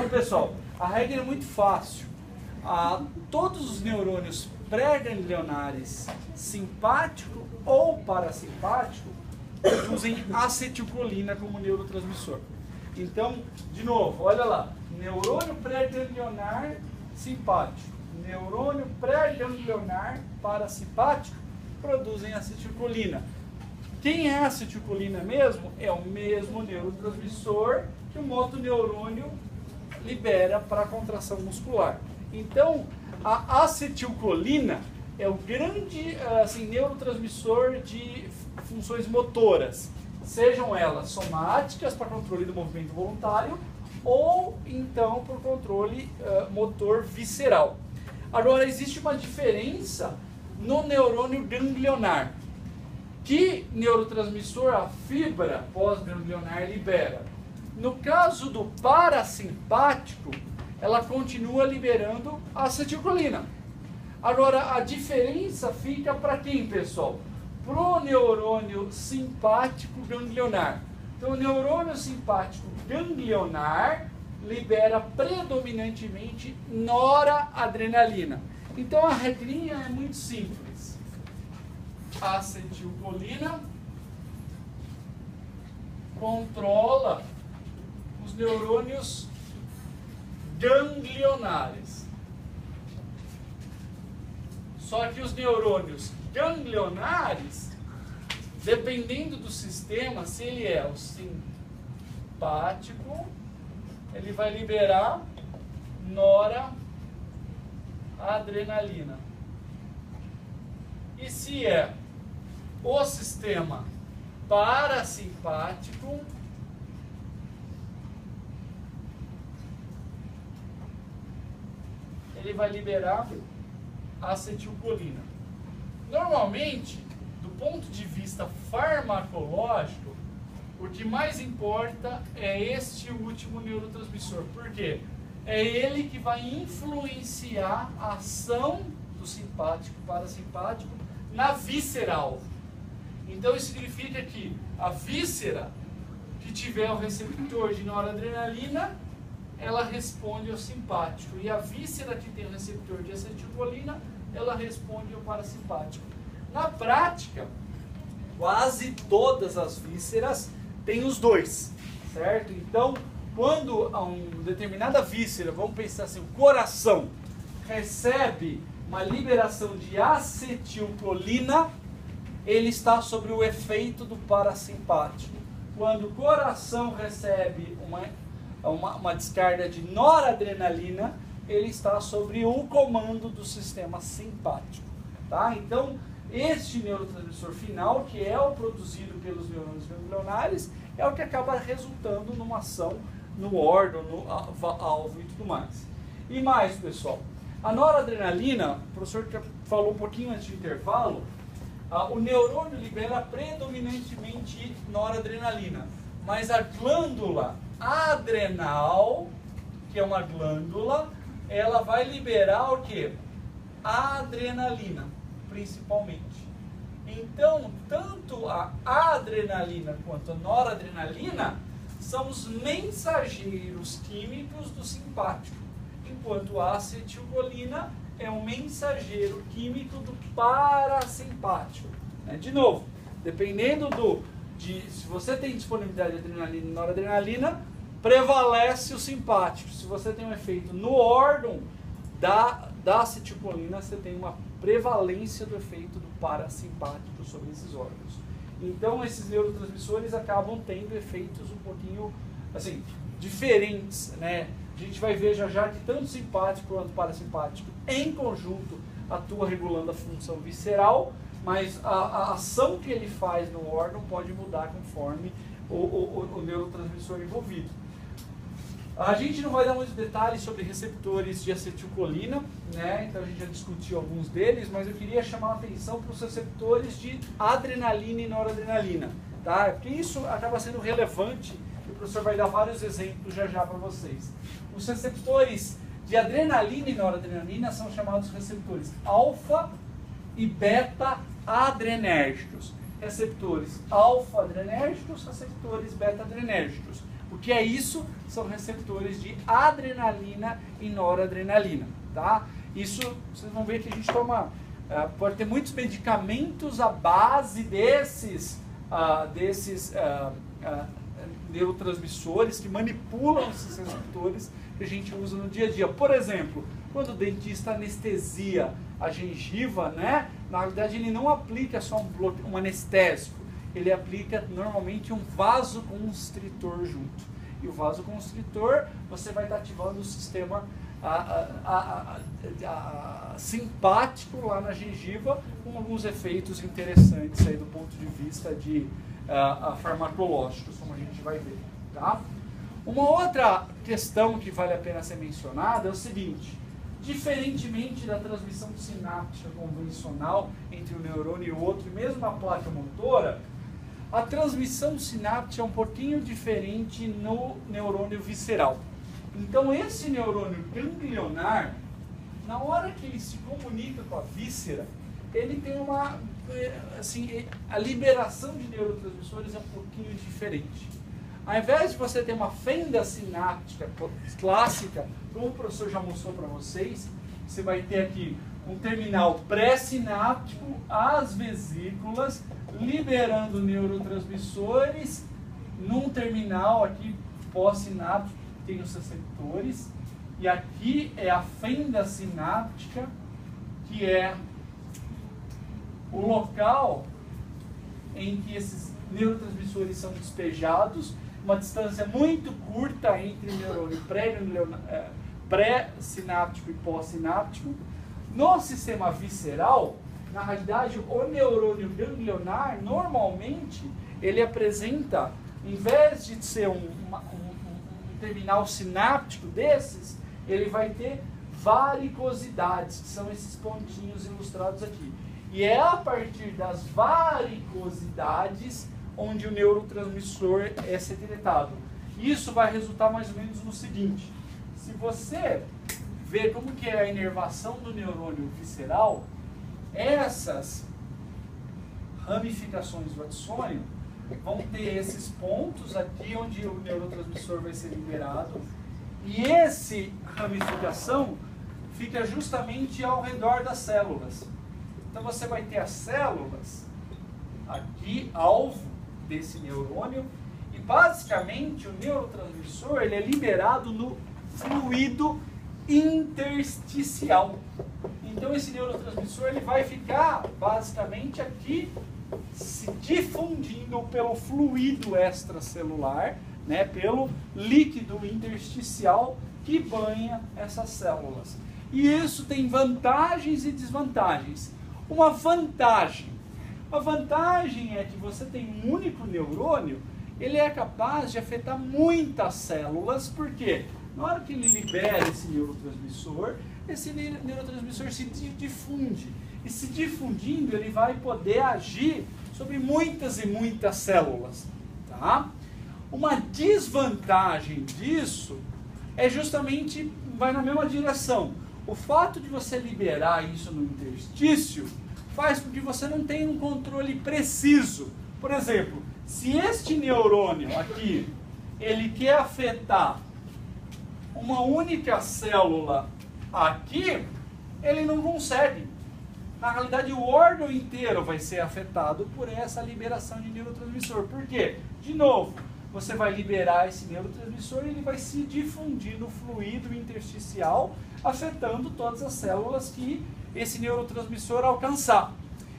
Então, pessoal, a regra é muito fácil. Todos os neurônios pré-ganglionares simpático ou parasimpático produzem acetilcolina como neurotransmissor. Então, de novo, olha lá, neurônio pré-ganglionar simpático, neurônio pré-ganglionar parasimpático produzem acetilcolina. Quem é a acetilcolina mesmo? É o mesmo neurotransmissor que o motoneurônio libera para a contração muscular. Então, a acetilcolina é o grande neurotransmissor de funções motoras, sejam elas somáticas para controle do movimento voluntário ou então por controle motor visceral. Agora, existe uma diferença no neurônio ganglionar. Que neurotransmissor a fibra pós-ganglionar libera? No caso do parasimpático, ela continua liberando acetilcolina. Agora, a diferença fica para quem, pessoal? Para o neurônio simpático ganglionar. Então, o neurônio simpático ganglionar libera predominantemente noradrenalina. Então, a regrinha é muito simples. Acetilcolina controla os neurônios ganglionares. Só que os neurônios ganglionares, dependendo do sistema, se ele é o simpático, ele vai liberar noradrenalina. E se é o sistema parasimpático, ele vai liberar acetilcolina. Normalmente, do ponto de vista farmacológico, o que mais importa é este último neurotransmissor. Por quê? É ele que vai influenciar a ação do simpático parasimpático na visceral. Então isso significa que a víscera que tiver o receptor de noradrenalina, ela responde ao simpático. E a víscera que tem o receptor de acetilcolina, ela responde ao parasimpático. Na prática, quase todas as vísceras têm os dois, certo? Então, quando uma determinada víscera, vamos pensar assim, o coração, recebe uma liberação de acetilcolina, ele está sobre o efeito do parasimpático. Quando o coração recebe uma descarga de noradrenalina, ele está sobre o comando do sistema simpático. Tá? Então, este neurotransmissor final, que é o produzido pelos neurônios ganglionares, é o que acaba resultando numa ação no órgão, no alvo e tudo mais. E mais, pessoal, a noradrenalina, o professor falou um pouquinho antes do intervalo, o neurônio libera predominantemente noradrenalina, mas a glândula adrenal, que é uma glândula, ela vai liberar o quê? Adrenalina, principalmente. Então, tanto a adrenalina quanto a noradrenalina são os mensageiros químicos do simpático, enquanto a acetilcolina é um mensageiro químico do parasimpático. De novo, dependendo se você tem disponibilidade de adrenalina e noradrenalina, prevalece o simpático. Se você tem um efeito no órgão da acetilcolina, você tem uma prevalência do efeito do parasimpático sobre esses órgãos. Então, esses neurotransmissores acabam tendo efeitos um pouquinho, assim, diferentes, né? A gente vai ver já que tanto simpático quanto parasimpático, em conjunto, atua regulando a função visceral, mas a ação que ele faz no órgão pode mudar conforme o neurotransmissor envolvido. A gente não vai dar muitos detalhes sobre receptores de acetilcolina, né? Então a gente já discutiu alguns deles, mas eu queria chamar a atenção para os receptores de adrenalina e noradrenalina, tá? Porque isso acaba sendo relevante e o professor vai dar vários exemplos já para vocês. Os receptores de adrenalina e noradrenalina são chamados receptores alfa e beta-adrenérgicos. Receptores alfa-adrenérgicos, receptores beta-adrenérgicos. O que é isso? São receptores de adrenalina e noradrenalina, tá? Isso, vocês vão ver que a gente toma, pode ter muitos medicamentos à base desses neurotransmissores que manipulam esses receptores que a gente usa no dia a dia. Por exemplo, quando o dentista anestesia a gengiva, né, na realidade ele não aplica só um anestésico, ele aplica normalmente um vasoconstritor junto. E o vasoconstritor, você vai estar ativando o sistema simpático lá na gengiva, com alguns efeitos interessantes aí do ponto de vista de farmacológicos, como a gente vai ver. Tá? Uma outra questão que vale a pena ser mencionada é o seguinte: diferentemente da transmissão sináptica convencional entre um neurônio e outro, e mesmo na placa motora, a transmissão sináptica é um pouquinho diferente no neurônio visceral. Então esse neurônio ganglionar, na hora que ele se comunica com a víscera, ele tem uma, assim, a liberação de neurotransmissores é um pouquinho diferente. Ao invés de você ter uma fenda sináptica clássica, como o professor já mostrou para vocês, você vai ter aqui um terminal pré-sináptico, as vesículas, liberando neurotransmissores, num terminal aqui pós-sináptico, tem os receptores, e aqui é a fenda sináptica, que é o local em que esses neurotransmissores são despejados, uma distância muito curta entre o neurônio pré-sináptico e pós-sináptico. No sistema visceral, na realidade, o neurônio ganglionar, normalmente, ele apresenta, em vez de ser um terminal sináptico desses, ele vai ter varicosidades, que são esses pontinhos ilustrados aqui. E é a partir das varicosidades onde o neurotransmissor é secretado. Isso vai resultar mais ou menos no seguinte: se você ver como que é a inervação do neurônio visceral, essas ramificações do axônio vão ter esses pontos aqui onde o neurotransmissor vai ser liberado, e essa ramificação fica justamente ao redor das células. Então você vai ter as células aqui, alvo desse neurônio, e basicamente o neurotransmissor ele é liberado no fluido intersticial. Então esse neurotransmissor ele vai ficar basicamente aqui se difundindo pelo fluido extracelular, né, pelo líquido intersticial que banha essas células. E isso tem vantagens e desvantagens. Uma vantagem é que você tem um único neurônio, ele é capaz de afetar muitas células, porque na hora que ele libera esse neurotransmissor se difunde. E se difundindo, ele vai poder agir sobre muitas e muitas células. Tá? Uma desvantagem disso é justamente, vai na mesma direção. O fato de você liberar isso no interstício faz com que você não tenha um controle preciso. Por exemplo, se este neurônio aqui, ele quer afetar uma única célula aqui, ele não consegue. Na realidade, o órgão inteiro vai ser afetado por essa liberação de neurotransmissor. Por quê? De novo, você vai liberar esse neurotransmissor e ele vai se difundir no fluido intersticial, afetando todas as células que esse neurotransmissor alcançar.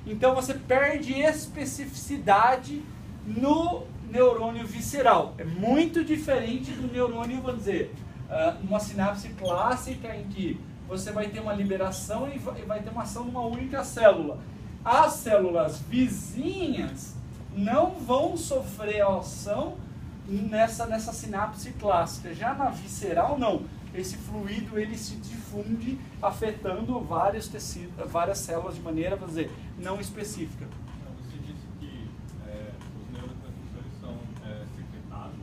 Então você perde especificidade no neurônio visceral. É muito diferente do neurônio, vamos dizer, uma sinapse clássica em que você vai ter uma liberação e vai ter uma ação numa única célula. As células vizinhas não vão sofrer a ação nessa sinapse clássica. Já na visceral, não. Esse fluido ele se difunde, afetando vários tecidos, várias células de maneira, vamos dizer, não específica. Você disse que os neurotransmissores são secretados?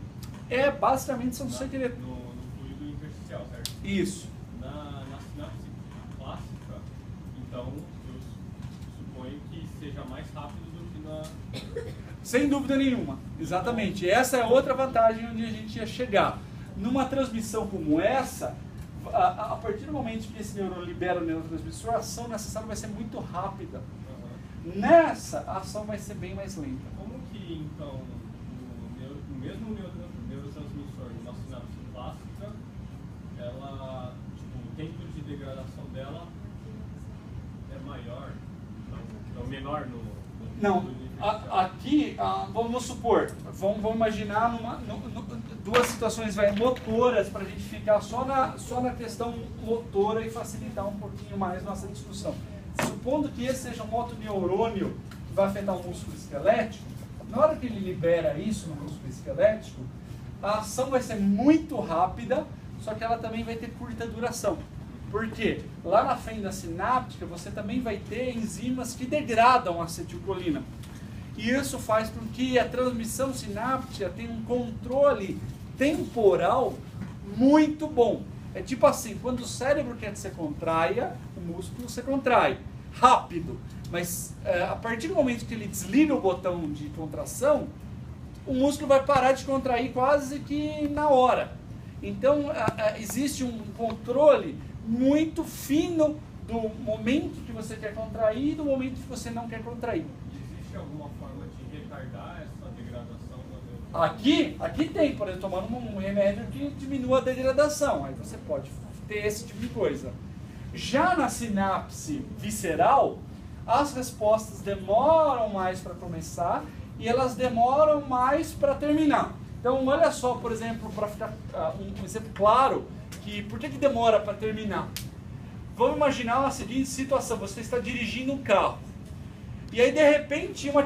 Basicamente são secretados. No fluido intersticial, certo? Isso. Na sinapse clássica, então, eu suponho que seja mais rápido do que rápida. Sem dúvida nenhuma, exatamente. Essa é outra vantagem onde a gente ia chegar. Numa transmissão como essa, a partir do momento que esse neurônio libera o neurotransmissor, a ação necessária vai ser muito rápida. Nessa, a ação vai ser bem mais lenta. Como que, então, o mesmo neurotransmissor de uma sinapse clássica, ela, tipo, o tempo de degradação dela é maior, não, menor Não, no aqui, vamos supor, vamos imaginar duas situações motoras para a gente ficar só na questão motora e facilitar um pouquinho mais nossa discussão. Supondo que esse seja um motoneurônio que vai afetar o músculo esquelético, na hora que ele libera isso no músculo esquelético, a ação vai ser muito rápida, só que ela também vai ter curta duração. Por quê? Lá na fenda sináptica você também vai ter enzimas que degradam a acetilcolina. E isso faz com que a transmissão sináptica tenha um controle temporal muito bom. É tipo assim, quando o cérebro quer que você contraia, o músculo se contrai rápido. Mas a partir do momento que ele desliga o botão de contração, o músculo vai parar de contrair quase que na hora. Então existe um controle muito fino do momento que você quer contrair e do momento que você não quer contrair. Existe alguma forma de retardar essa degradação da Aqui tem, por exemplo, tomando um remédio que diminua a degradação. Aí você pode ter esse tipo de coisa. Já na sinapse visceral, as respostas demoram mais para começar e elas demoram mais para terminar. Então, olha só, por exemplo, para ficar um exemplo claro, por que demora para terminar? Vamos imaginar a seguinte situação, você está dirigindo um carro, e aí de repente uma